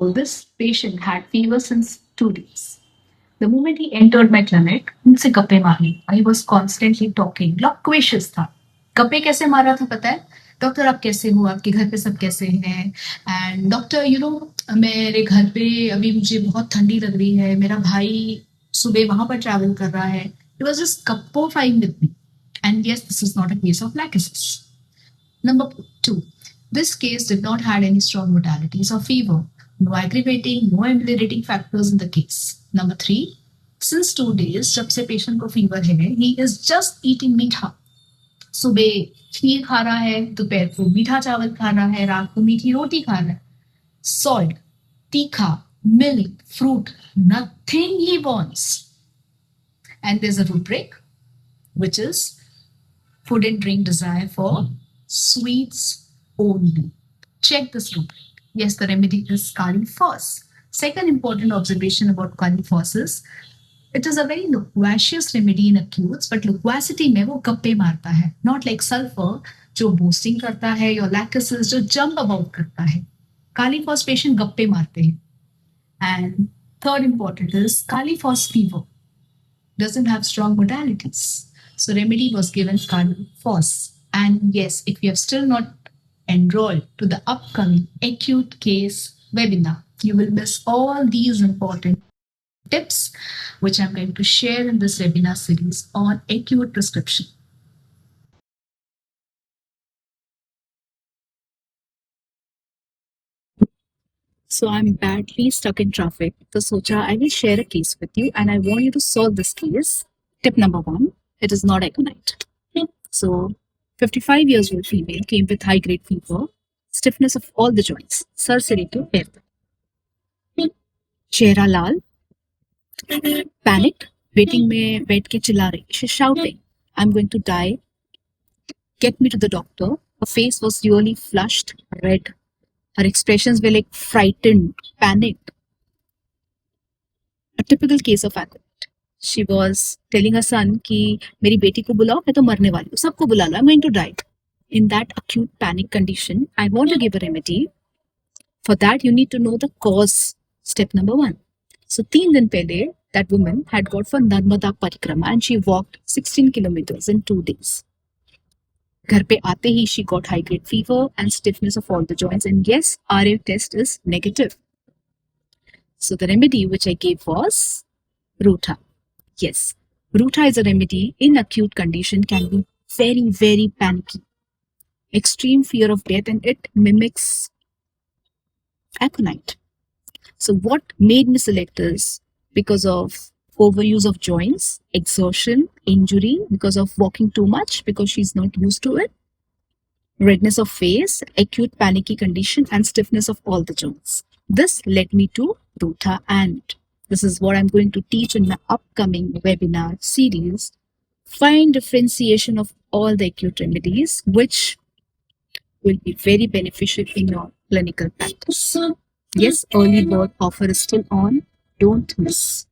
This patient had fever since 2 days. The moment he entered my clinic, उनसे गप्पे मारनी. I was constantly talking. Loquacious था. गप्पे कैसे मार रहा था पता है? डॉक्टर आप कैसे हो? आपके घर पे सब कैसे हैं? एंड डॉक्टर मेरे घर पे अभी मुझे बहुत ठंडी लग रही है. मेरा भाई सुबह वहां पर ट्रैवल कर रहा है. He was just गप्पोफाइंग with me. And yes, this is not a case of lachesis. Number two, this case did not have any strong modalities of fever, no aggravating, no ameliorating factors in the case. Number three, since 2 days, जब से patient को fever है, he is just eating मीठा. सुबह खीर खा रहा है, दोपहर को मीठा चावल खा रहा है, रात को मीठी रोटी खा रहा है. Salt, तीखा, milk, fruit, nothing he wants. And there's a rubric, which is food and drink desire for sweets only. Check this rubric. Yes, the remedy is Kali Phos. Second important observation about Kali Phos is it is a very loquacious remedy in acutes, but loquacity में वो गप्पे मारता है. Not like sulfur जो boosting करता है या lachesis जो jump about करता है. Kali Phos patient गप्पे मारते हैं. And third important is Kali Phos fever doesn't have strong modalities. So remedy was given Kali Phos. And yes, if you have still not enrolled to the upcoming acute case webinar, you will miss all these important tips, which I'm going to share in this webinar series on acute prescription. So I'm badly stuck in traffic. So Socha, I will share a case with you and I want you to solve this case. Tip number one, it is not aconite. So 55 years old female came with high grade fever, stiffness of all the joints, sir se leke पैर तक. चेहरा लाल, panicked, waiting में बैठ के चिल्ला रही. She's shouting, I'm going to die. Get me to the doctor. Her face was really flushed, red. Her expressions were like frightened, panicked. A typical case of aconite. She was telling her son कि मेरी बेटी को बुलाओ, मैं तो मरने वाली हूँ, सबको बुला लो, I'm going to die. In that acute panic condition, I want to give a remedy. For that, you need to know the cause. Step number one. So 3 दिन पहले, that woman had got for Narmada Parikrama and she walked 16 kilometers in 2 days. घर पे आते ही she got high grade fever and stiffness of all the joints, and yes, RA test is negative. So the remedy which I gave was Ruta. Yes, Ruta is a remedy in acute condition, can be very, very panicky, extreme fear of death, and it mimics aconite. So what made me select this? Because of overuse of joints, exertion, injury, because of walking too much, because she's not used to it, redness of face, acute panicky condition, and stiffness of all the joints. This led me to Ruta, and this is what I'm going to teach in my upcoming webinar series. Fine differentiation of all the acute remedies, which will be very beneficial in your clinical practice. Yes, early bird offer is still on. Don't miss.